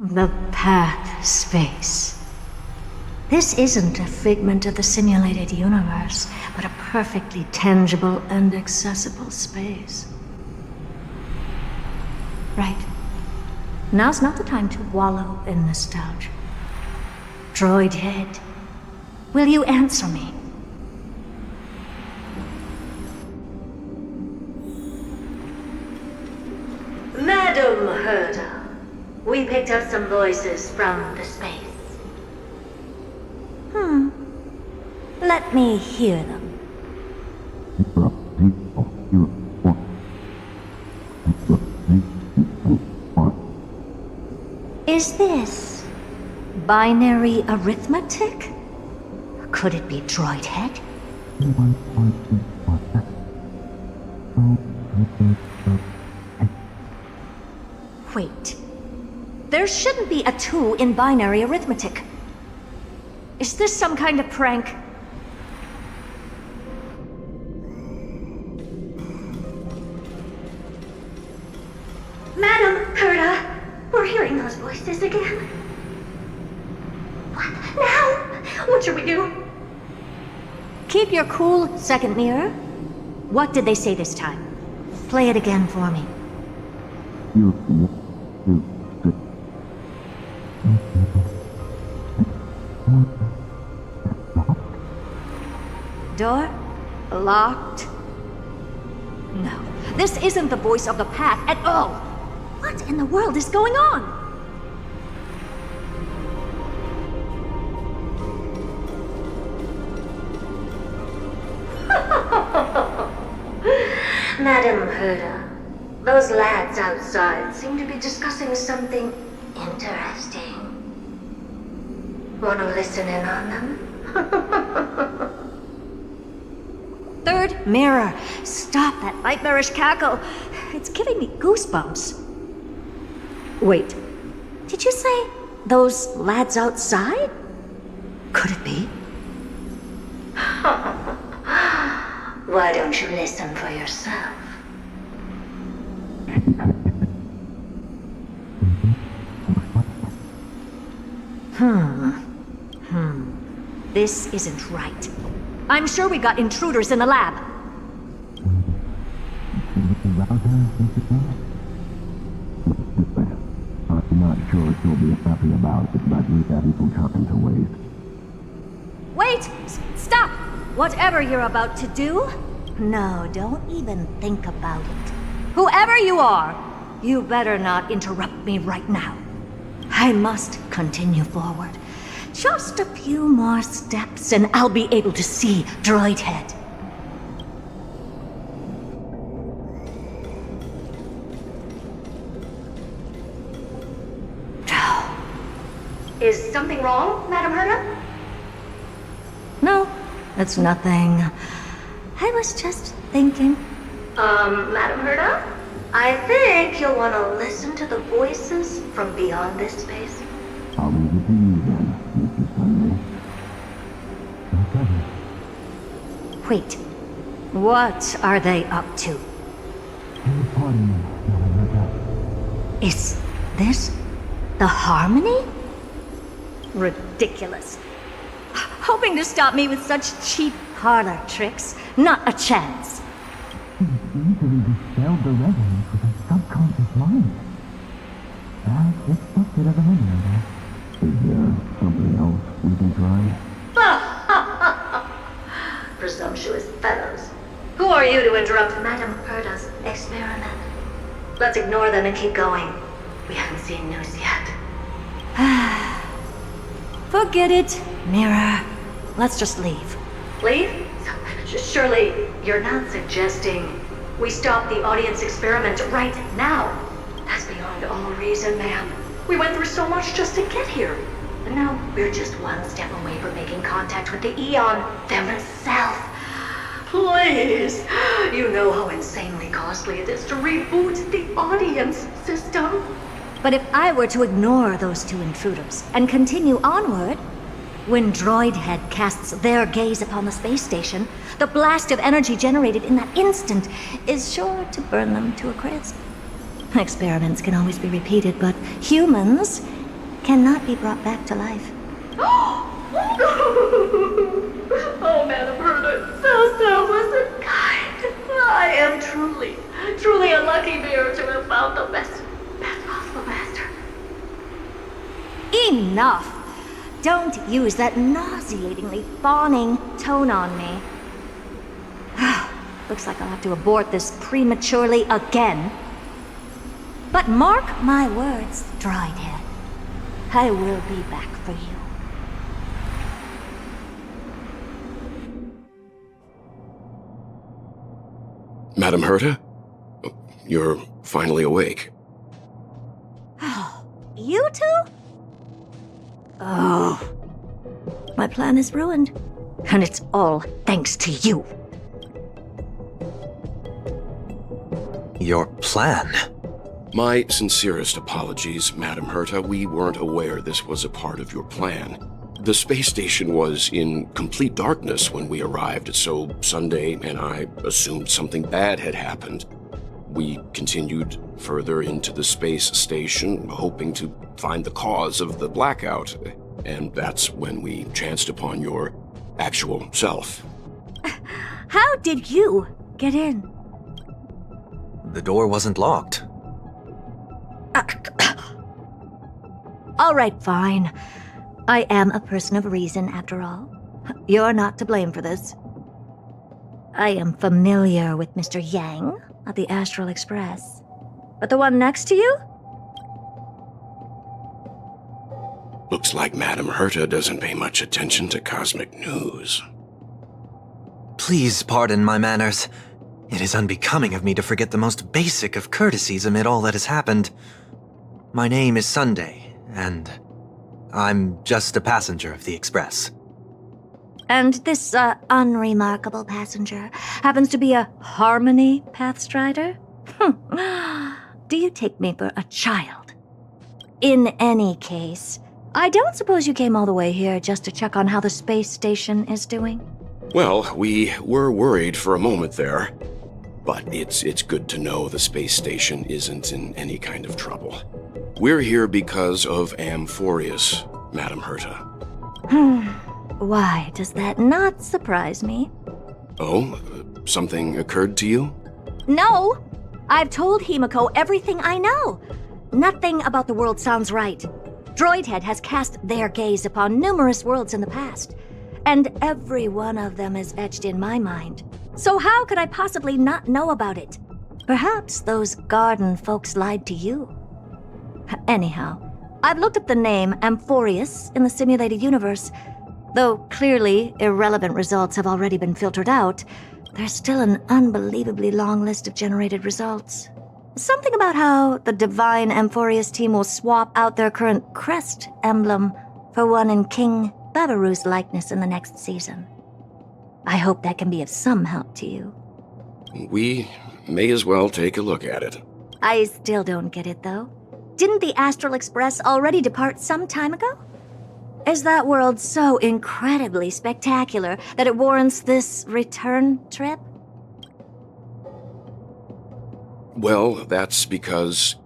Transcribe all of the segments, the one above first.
The path space. This isn't a figment of the simulated universe, but a perfectly tangible and accessible space. Right. Now's not the time to wallow in nostalgia. Droid head, will you answer me? Madam Herda, we picked up some voices from the space. Let me hear them. Is this binary arithmetic? Could it be droid head? Wait. There shouldn't be a 2 in binary arithmetic. Is this some kind of prank? Madam Herda, we're hearing those voices again. What now? What should we do? Keep your cool, second mirror. What did they say this time? Play it again for me. Door? Locked? No. This isn't the voice of the path at all. What in the world is going on? Madam Herda, those lads outside seem to be discussing something interesting. Wanna listen in on them? Third mirror, stop that nightmarish cackle. It's giving me goosebumps. Wait, did you say those lads outside? Could it be? Why don't you listen for yourself? This isn't right. I'm sure we got intruders in the lab. I'm not sure she'll be happy about it, but we have equal time to waste. Wait! Stop! Whatever you're about to do, no, don't even think about it. Whoever you are, you better not interrupt me right now. I must continue forward. Just a few more steps and I'll be able to see Droid Head. Is something wrong, Madam Herda? No, it's nothing. I was just thinking. Madam Herda? I think you'll want to listen to the voices from beyond this space. I'll leave it to you then, Mr. Sunday. Okay. Wait. What are they up to? Pardon me, Madam Herda. Is this the Harmony? Ridiculous. Hoping to stop me with such cheap parlor tricks. Not a chance. She easily dispelled the resonance with her subconscious mind. That's expected of a Henrietta. Is there something else we can try? Presumptuous fellows. Who are you to interrupt Madame Herda's experiment? Let's ignore them and keep going. We haven't seen news yet. Forget it, Mirror. Let's just leave. Leave? Surely you're not suggesting we stop the audience experiment right now? That's beyond all reason, ma'am. We went through so much just to get here. And now we're just one step away from making contact with the Eon themselves. Please! You know how insanely costly it is to reboot the audience system. But if I were to ignore those two intruders and continue onward, when Droid Head casts their gaze upon the space station, the blast of energy generated in that instant is sure to burn them to a crisp. Experiments can always be repeated, but humans cannot be brought back to life. Oh, Madam Herder, so was it kind. I am truly a lucky bear to have found the best possible master. Enough! Don't use that nauseatingly fawning tone on me. Looks like I'll have to abort this prematurely again. But mark my words, Droidhead. I will be back for you. Madam Herta? You're finally awake. You two? Oh. My plan is ruined. And it's all thanks to you. Your plan? My sincerest apologies, Madam Herta. We weren't aware this was a part of your plan. The space station was in complete darkness when we arrived, so Sunday and I assumed something bad had happened. We continued further into the space station, hoping to find the cause of the blackout, and that's when we chanced upon your actual self. How did you get in? The door wasn't locked. All right, fine. I am a person of reason, after all. You're not to blame for this. I am familiar with Mr. Yang of the Astral Express. But the one next to you? Looks like Madam Herta doesn't pay much attention to cosmic news. Please pardon my manners. It is unbecoming of me to forget the most basic of courtesies amid all that has happened. My name is Sunday, and I'm just a passenger of the Express. And this, unremarkable passenger happens to be a Harmony Pathstrider? Do you take me for a child? In any case, I don't suppose you came all the way here just to check on how the space station is doing? Well, we were worried for a moment there, but it's good to know the space station isn't in any kind of trouble. We're here because of Amphoreus, Madam Herta. Why does that not surprise me? Oh, something occurred to you? No! I've told Himiko everything I know. Nothing about the world sounds right. Droidhead has cast their gaze upon numerous worlds in the past, and every one of them is etched in my mind. So how could I possibly not know about it? Perhaps those garden folks lied to you. Anyhow, I've looked up the name Amphoreus in the simulated universe. Though clearly irrelevant results have already been filtered out, there's still an unbelievably long list of generated results. Something about how the divine Amphoreus team will swap out their current crest emblem for one in King Babaru's likeness in the next season. I hope that can be of some help to you. We may as well take a look at it. I still don't get it, though. Didn't the Astral Express already depart some time ago? Is that world so incredibly spectacular that it warrants this return trip? Well, that's because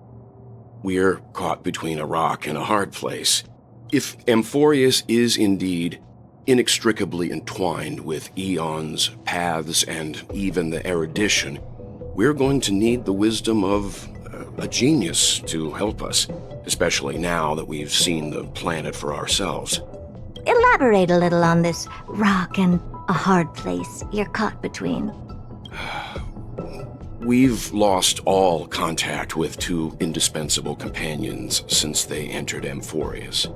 we're caught between a rock and a hard place. If Amphoreus is indeed inextricably entwined with eons, paths, and even the erudition, we're going to need the wisdom of a genius to help us, especially now that we've seen the planet for ourselves. Elaborate a little on this rock and a hard place you're caught between. We've lost all contact with two indispensable companions since they entered Amphoreus.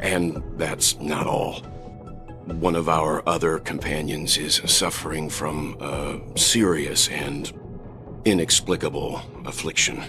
And that's not all. One of our other companions is suffering from a serious and inexplicable affliction.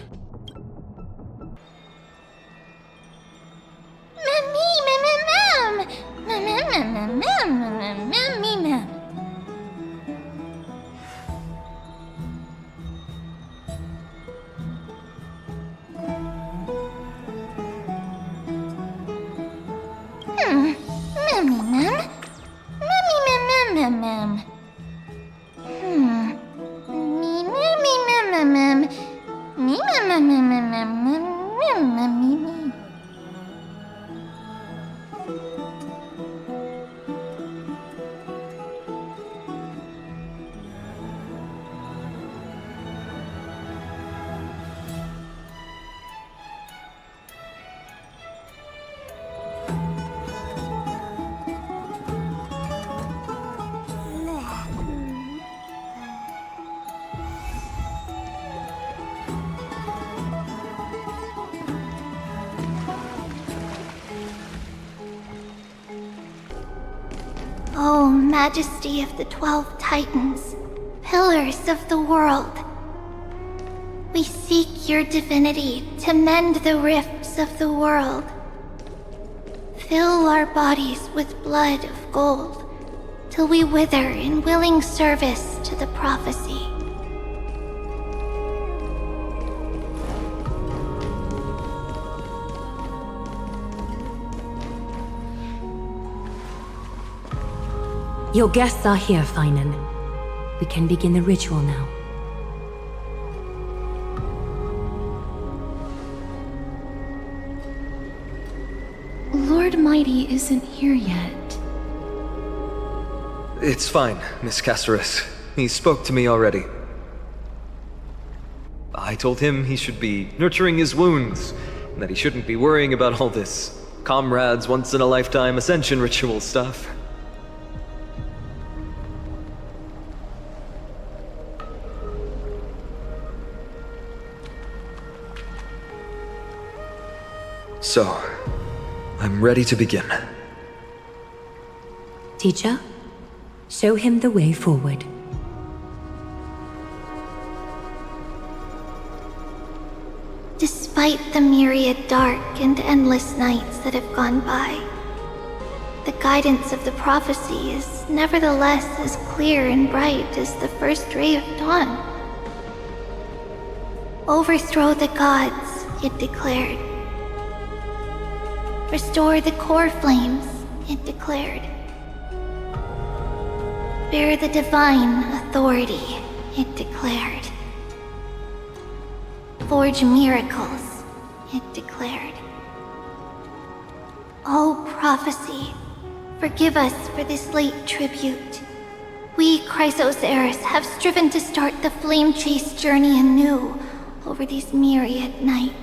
O Majesty of the 12 Titans, pillars of the world, we seek your divinity to mend the rifts of the world. Fill our bodies with blood of gold, till we wither in willing service to the prophecy. Your guests are here, Finan. We can begin the ritual now. Lord Mighty isn't here yet. It's fine, Miss Casterus. He spoke to me already. I told him he should be nurturing his wounds, and that he shouldn't be worrying about all this comrades once-in-a-lifetime ascension ritual stuff. So, I'm ready to begin. Teacher, show him the way forward. Despite the myriad dark and endless nights that have gone by, the guidance of the prophecy is nevertheless as clear and bright as the first ray of dawn. Overthrow the gods, it declared. Restore the core flames, it declared. Bear the divine authority, it declared. Forge miracles, it declared. O prophecy, forgive us for this late tribute. We, Chrysos heirs, have striven to start the flame chase journey anew over these myriad nights.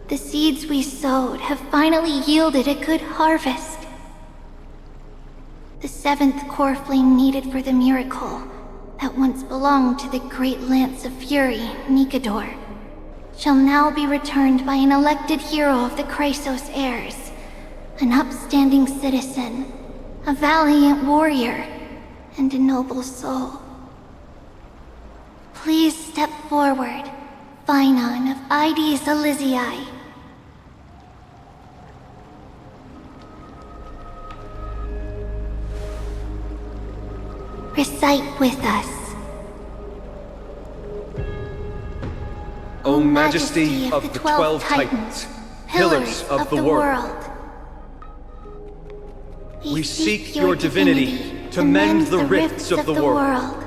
The seeds we sowed have finally yielded a good harvest. The 7th core flame needed for the miracle that once belonged to the great Lance of Fury, Nikador, shall now be returned by an elected hero of the Chrysos heirs, an upstanding citizen, a valiant warrior, and a noble soul. Please step forward, Finan of Ides Elysiae. Recite with us. O Majesty of the 12 Titans, pillars of the world, we seek your divinity to mend the rifts of the world.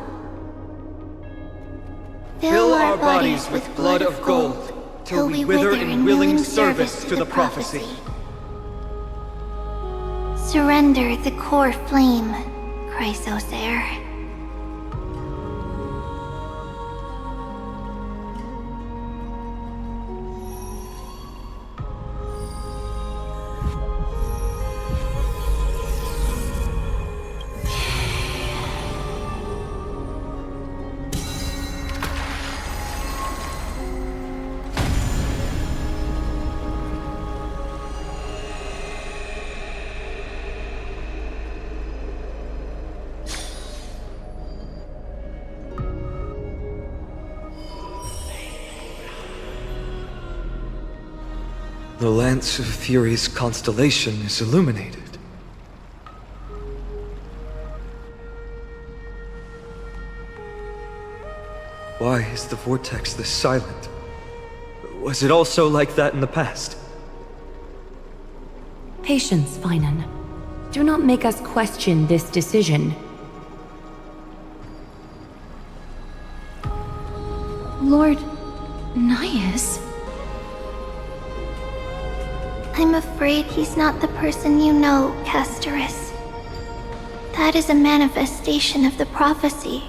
Fill our bodies with blood of gold, till we wither in willing service to the prophecy. Surrender the core flame, Chrysos heir. The Lance of Fury's constellation is illuminated. Why is the vortex this silent? Was it also like that in the past? Patience, Finan. Do not make us question this decision. Lord Naius? I'm afraid he's not the person you know, Castorus. That is a manifestation of the prophecy,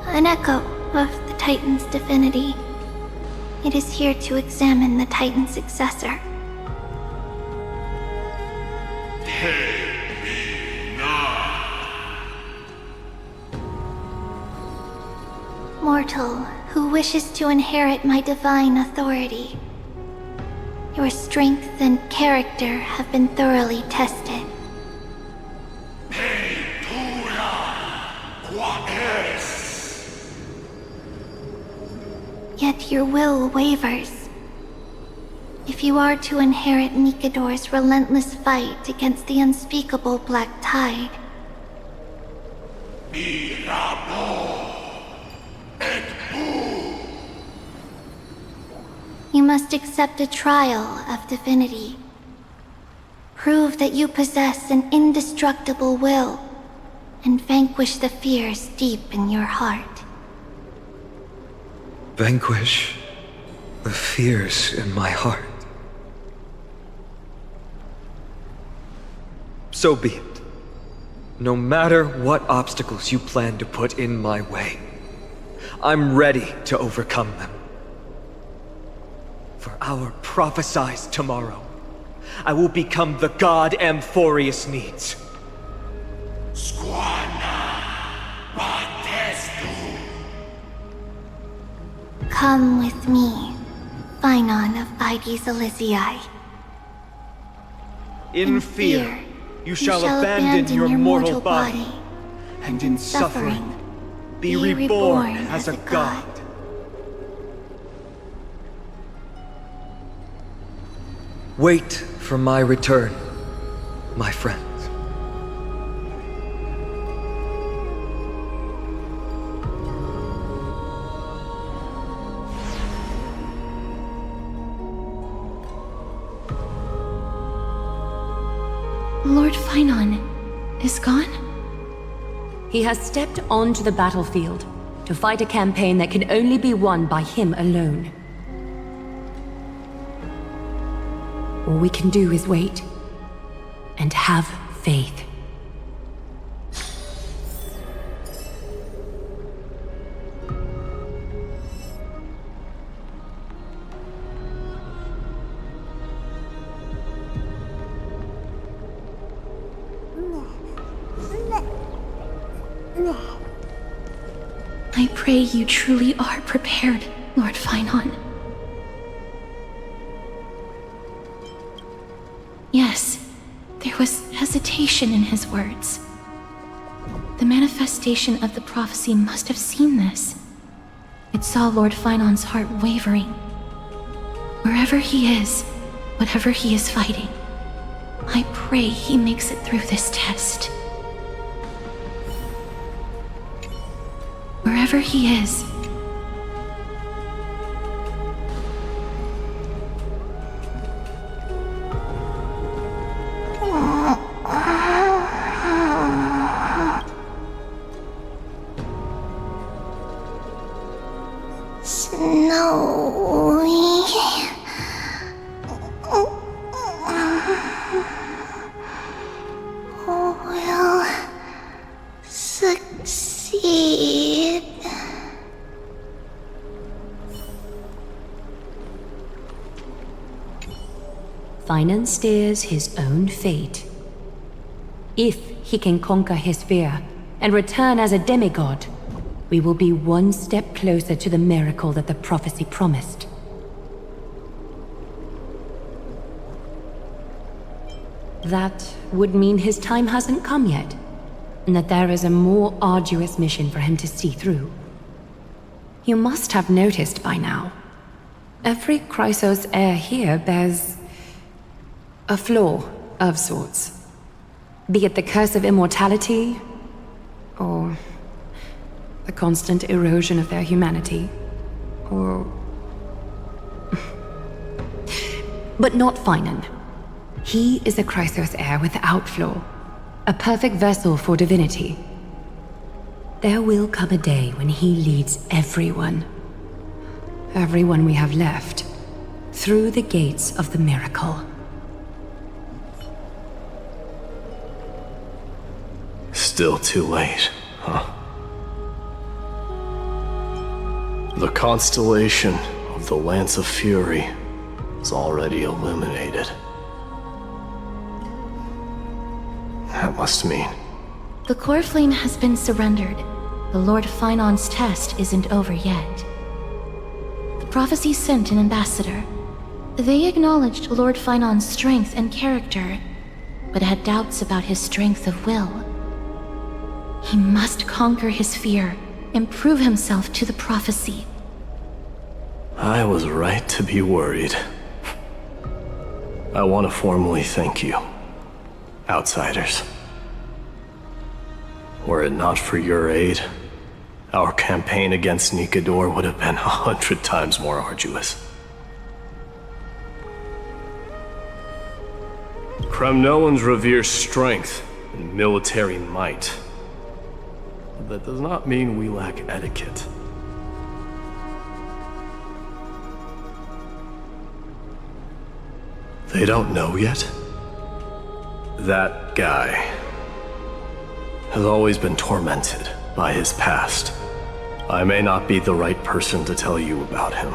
an echo of the Titan's divinity. It is here to examine the Titan's successor. Mortal who wishes to inherit my divine authority. Your strength and character have been thoroughly tested. Yet your will wavers. If you are to inherit Nikador's relentless fight against the unspeakable Black Tide, you must accept a trial of divinity. Prove that you possess an indestructible will, and vanquish the fears deep in your heart. Vanquish the fears in my heart. So be it. No matter what obstacles you plan to put in my way, I'm ready to overcome them. For our prophesied tomorrow, I will become the god Amphoreus needs. Come with me, Phynon of Ides Elysiae. In fear, you shall abandon your mortal body, and in suffering, be reborn as a god. Wait for my return, my friends. Lord Phynon is gone? He has stepped onto the battlefield to fight a campaign that can only be won by him alone. All we can do is wait and have faith. I pray you truly are prepared, Lord Phynon. Yes, there was hesitation in his words. The manifestation of the prophecy must have seen this. It saw Lord Phynon's heart wavering. Wherever he is, whatever he is fighting, I pray he makes it through this test. Wherever he is, will succeed. Phynon steers his own fate. If he can conquer his fear and return as a demigod, we will be one step closer to the miracle that the prophecy promised. That would mean his time hasn't come yet, and that there is a more arduous mission for him to see through. You must have noticed by now. Every Chrysos heir here bears a flaw of sorts. Be it the curse of immortality, or the constant erosion of their humanity, or... But not Phynon. He is a Chrysos heir without flaw, a perfect vessel for divinity. There will come a day when he leads everyone we have left, through the gates of the miracle. still too late, huh? The constellation of the Lance of Fury is already illuminated. That must mean... The core flame has been surrendered. The Lord Finon's test isn't over yet. The prophecy sent an ambassador. They acknowledged Lord Finon's strength and character, but had doubts about his strength of will. He must conquer his fear and prove himself to the prophecy. I was right to be worried. I want to formally thank you, outsiders. Were it not for your aid, our campaign against Nikador would have been 100 times more arduous. Kremnoans revere strength and military might. But that does not mean we lack etiquette. They don't know yet? That guy has always been tormented by his past. I may not be the right person to tell you about him,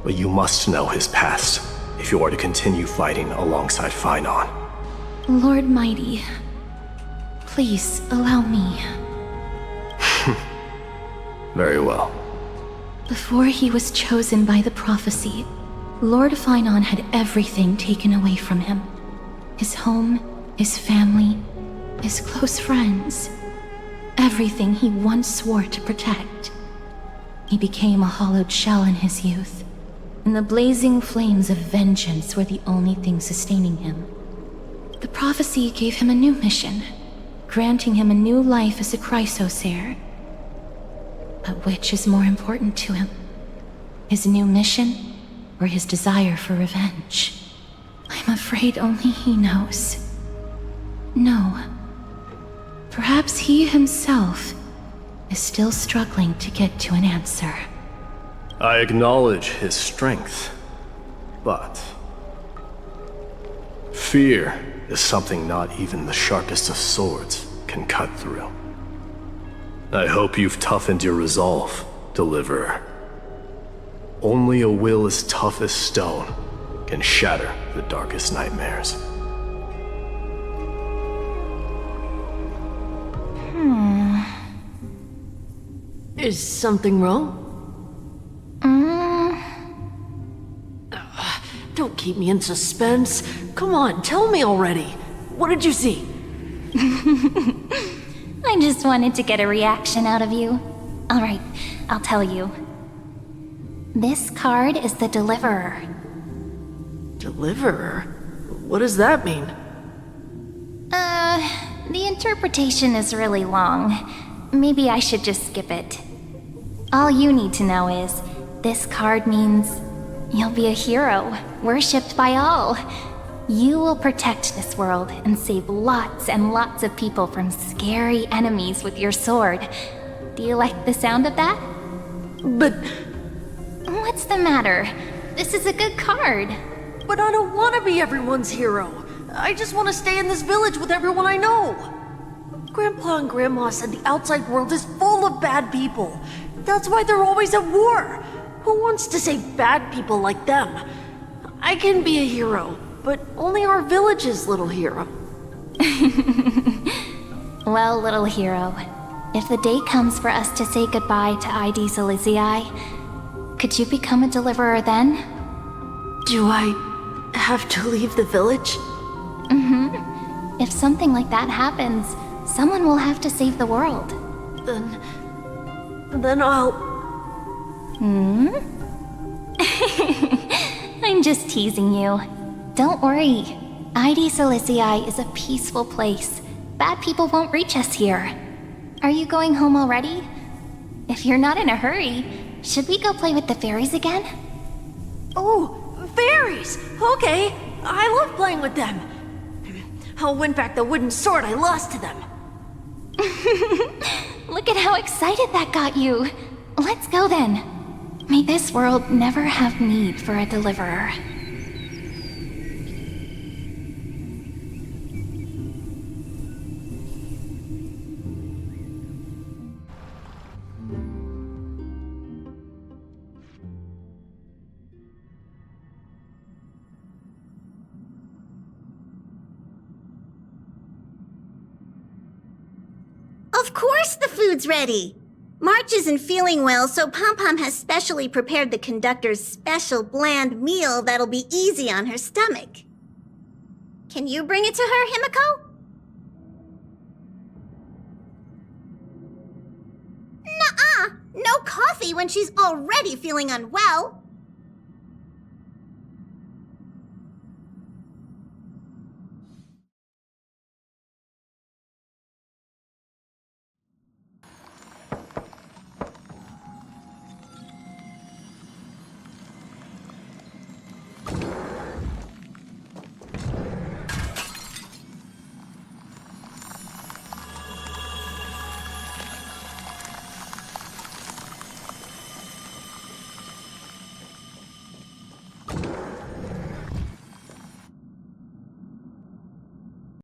but you must know his past if you are to continue fighting alongside Finon. Lord Mighty, please allow me. Very well. Before he was chosen by the prophecy, Lord Finon had everything taken away from him. His home, his family, his close friends. Everything he once swore to protect. He became a hollowed shell in his youth, and the blazing flames of vengeance were the only thing sustaining him. The prophecy gave him a new mission, granting him a new life as a Chrysos heir. But which is more important to him? His new mission, or his desire for revenge? I'm afraid only he knows. No. Perhaps he himself is still struggling to get to an answer. I acknowledge his strength, but fear is something not even the sharpest of swords can cut through. I hope you've toughened your resolve, Deliverer. Only a will as tough as stone can shatter the darkest nightmares. Is something wrong? Don't keep me in suspense. Come on, tell me already. What did you see? I just wanted to get a reaction out of you. Alright, I'll tell you. This card is the Deliverer. Deliverer? What does that mean? The interpretation is really long. Maybe I should just skip it. All you need to know is, this card means you'll be a hero, worshipped by all. You will protect this world and save lots and lots of people from scary enemies with your sword. Do you like the sound of that? But What's the matter? This is a good card. I don't want to be everyone's hero. I just want to stay in this village with everyone I know. Grandpa and Grandma said the outside world is full of bad people. That's why they're always at war. Who wants to save bad people like them? I can be a hero, but only our village's little hero. Well, little hero, if the day comes for us to say goodbye to ID Silizii, could you become a deliverer then? Do I have to leave the village? If something like that happens, someone will have to save the world. Then I'll... I'm just teasing you. Don't worry. ID Silizii is a peaceful place. Bad people won't reach us here. Are you going home already? If you're not in a hurry, should we go play with the fairies again? Oh, fairies! Okay, I love playing with them. I'll win back the wooden sword I lost to them. Look at how excited that got you. Let's go then. May this world never have need for a deliverer. course the food's ready! March isn't feeling well, so Pom-Pom has specially prepared the conductor's special bland meal that'll be easy on her stomach. Can you bring it to her, Himiko? Nuh-uh! No coffee when she's already feeling unwell!